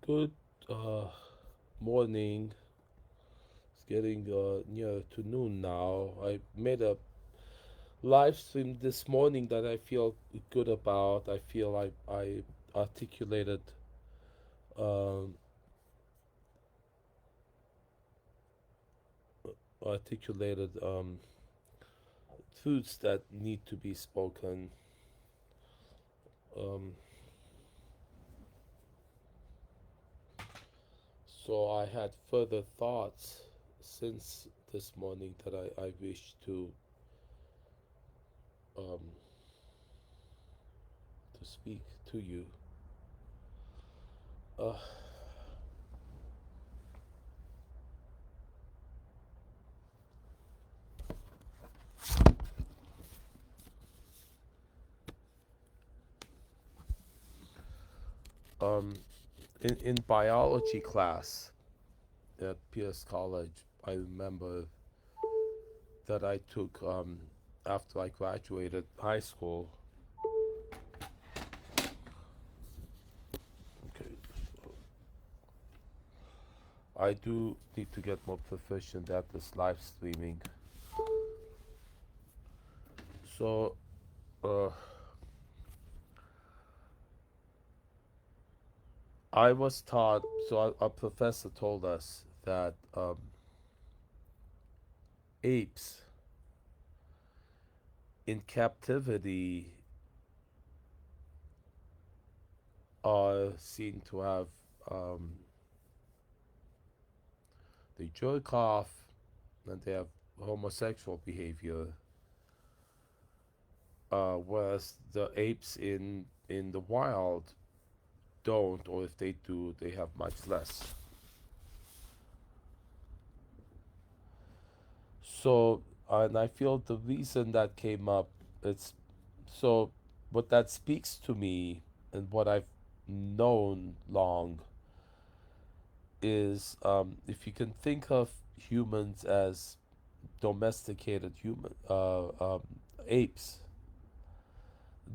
Good morning. It's getting near to noon now. I made a live stream this morning that I feel good about. I feel I articulated um, articulated truths that need to be spoken. Um, so I had further thoughts since this morning that I wish um, to speak to you. Uh, um, in biology class at Pierce College, I remember that I took after I graduated high school. Okay, I do need to get more proficient at this live streaming. So, uh, I was taught. So our professor told us that apes in captivity are seen to have um, they jerk off and they have homosexual behavior, whereas the apes in the wild don't, or if they do, they have much less. So, and I feel the reason that came up, it's so what that speaks to me and what I've known long is if you can think of humans as domesticated apes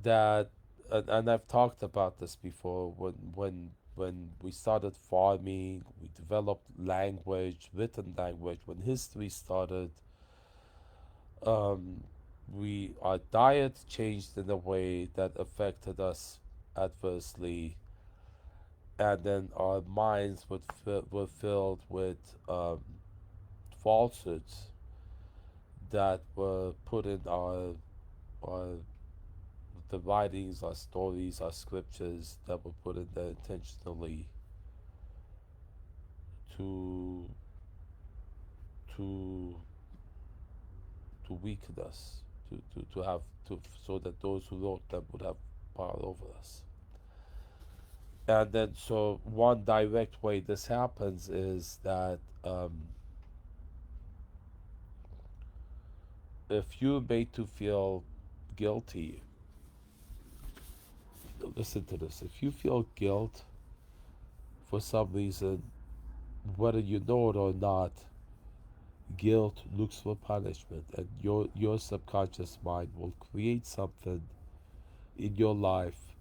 that and I've talked about this before when we started farming, we developed language, written language. When history started, um, we our diet changed in a way that affected us adversely, and then our minds were filled with falsehoods that were put in our the writings, our stories, our scriptures that were put in there intentionally to to to weaken us, to have to so that those who wrote them would have power over us. And then, so one direct way this happens is that if you're made to feel guilty, listen to this. If you feel guilt for some reason, whether you know it or not, guilt looks for punishment, and your subconscious mind will create something in your life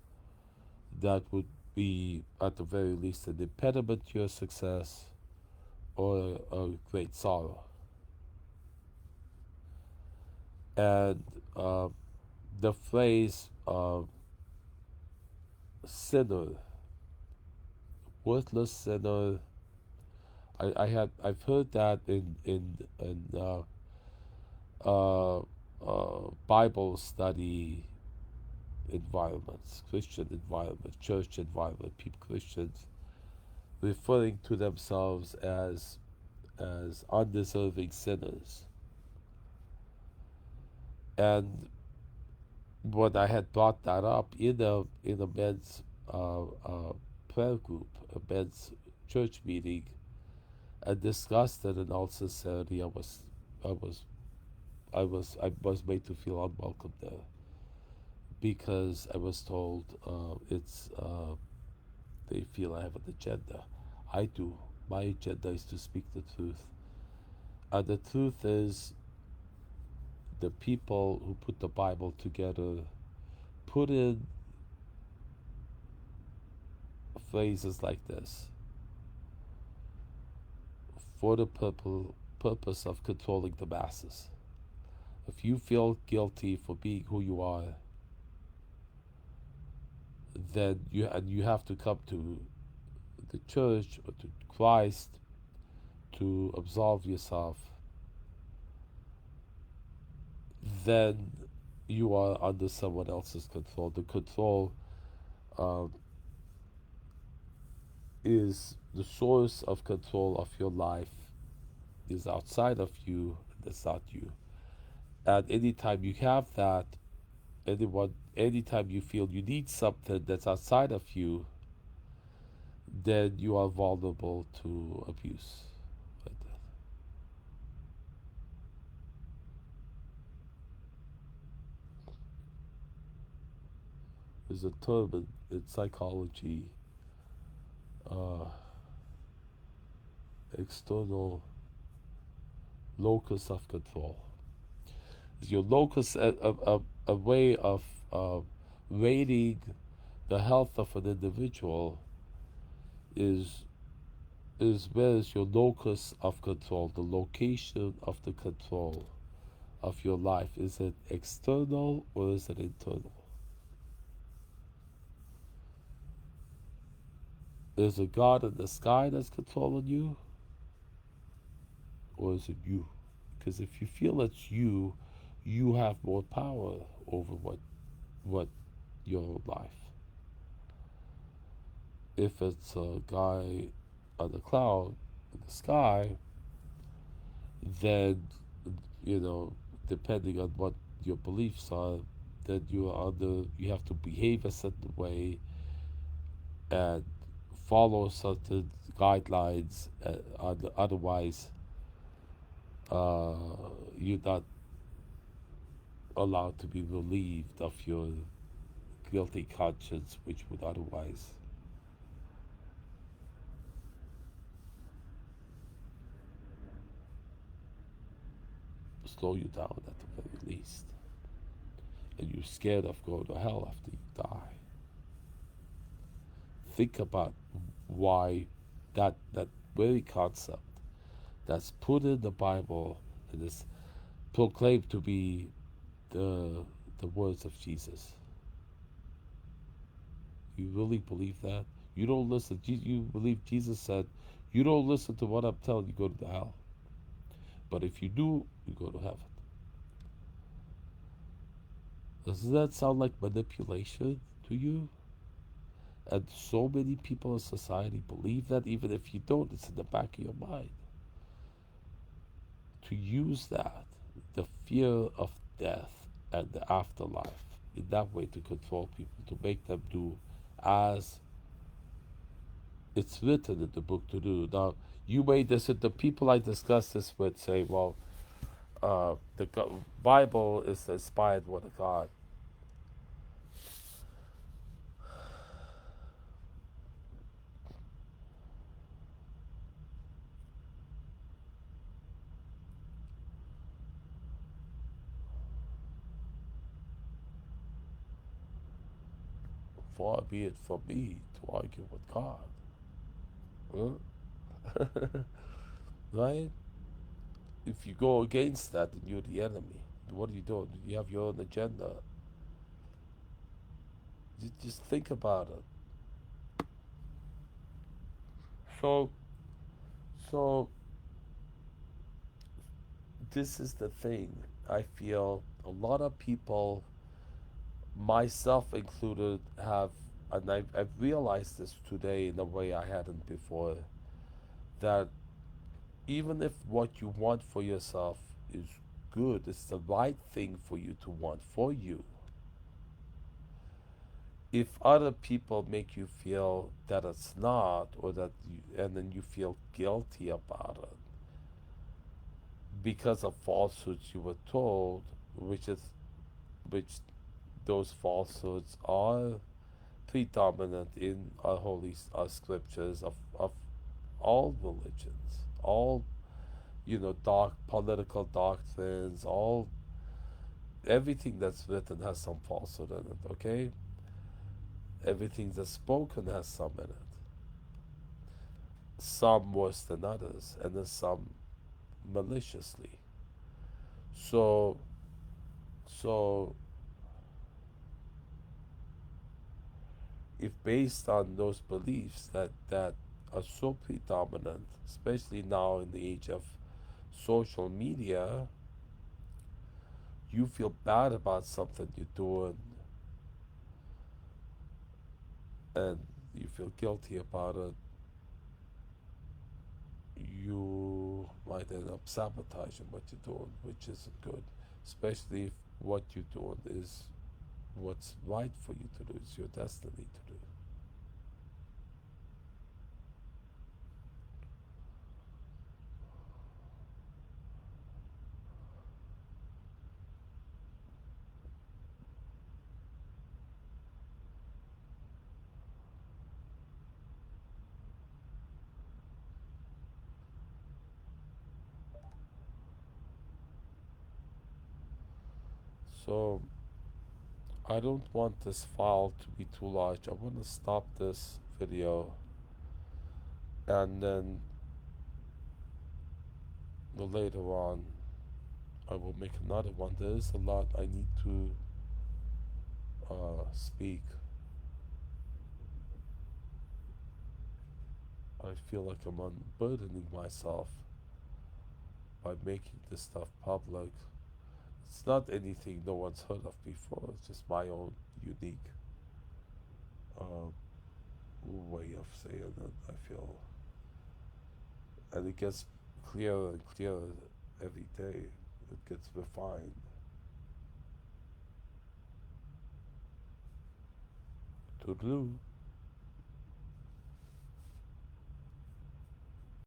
that would be, at the very least, an impediment to your success or a great sorrow. And the phrase sinner, worthless sinner, I've heard that in Bible study environments, Christian environments, church environment, people, Christians, referring to themselves as undeserving sinners. And when I had brought that up in a men's prayer group, a men's church meeting, and discussed it in all sincerity, I was I was made to feel unwelcome there because I was told it's they feel I have an agenda. I do. My agenda is to speak the truth, and the truth is the people who put the Bible together put in phrases like this. for the purpose of controlling the masses. If you feel guilty for being who you are, then you have to come to the church or to Christ to absolve yourself, then you are under someone else's control. The control um, is the source of control of your life is outside of you. That's not you. And anytime you have that, anytime you feel you need something that's outside of you, then you are vulnerable to abuse. Like that. There's a term in psychology, uh, external locus of control. Is your locus a way of uh, rating the health of an individual is where is your locus of control, the location of the control of your life. Is it external or is it internal? Is it God in the sky that's controlling you, or is it you? Because if you feel it's you, you have more power over what your life. If it's a guy on the cloud in the sky, then depending on what your beliefs are, then you have to behave a certain way and follow certain guidelines. Otherwise, uh, you're not allowed to be relieved of your guilty conscience, which would otherwise slow you down at the very least. And you're scared of going to hell after you die. Think about why that very concept that's put in the Bible and is proclaimed to be the words of Jesus. You really believe that? You don't listen. You believe Jesus said, "You don't listen to what I'm telling you, go to the hell. But if you do, you go to heaven." Doesn't that sound like manipulation to you? And so many people in society believe that, even if you don't, it's in the back of your mind. To use that, the fear of death and the afterlife, in that way to control people, to make them do as it's written in the book to do. Now, you may the people I discuss this with say, well, the Bible is the inspired word of God. Far be it from me to argue with God. Huh? Right? If you go against that, then you're the enemy. What are you doing? You have your own agenda. Just think about it. So, so this is the thing. I feel a lot of people, myself included, have, and I've realized this today in a way I hadn't before, that even if what you want for yourself is good, it's the right thing for you to want for you, if other people make you feel that it's not, or that and then you feel guilty about it because of falsehoods you were told, which those falsehoods are predominant in our holy scriptures of all religions, all dark political doctrines, all everything that's written has some falsehood in it. Okay, everything that's spoken has some in it. some worse than others, and then some maliciously. So, so if based on those beliefs that are so predominant, especially now in the age of social media, you feel bad about something you're doing and you feel guilty about it, you might end up sabotaging what you're doing, which isn't good. Especially if what you're doing is what's right for you to do, it's your destiny to do. So I don't want this file to be too large. I want to stop this video and then later on I will make another one. There is a lot I need to speak. I feel like I'm unburdening myself by making this stuff public. It's not anything no one's heard of before. It's just my own unique uh, way of saying it. I feel, and it gets clearer and clearer every day. It gets refined. Toodaloo.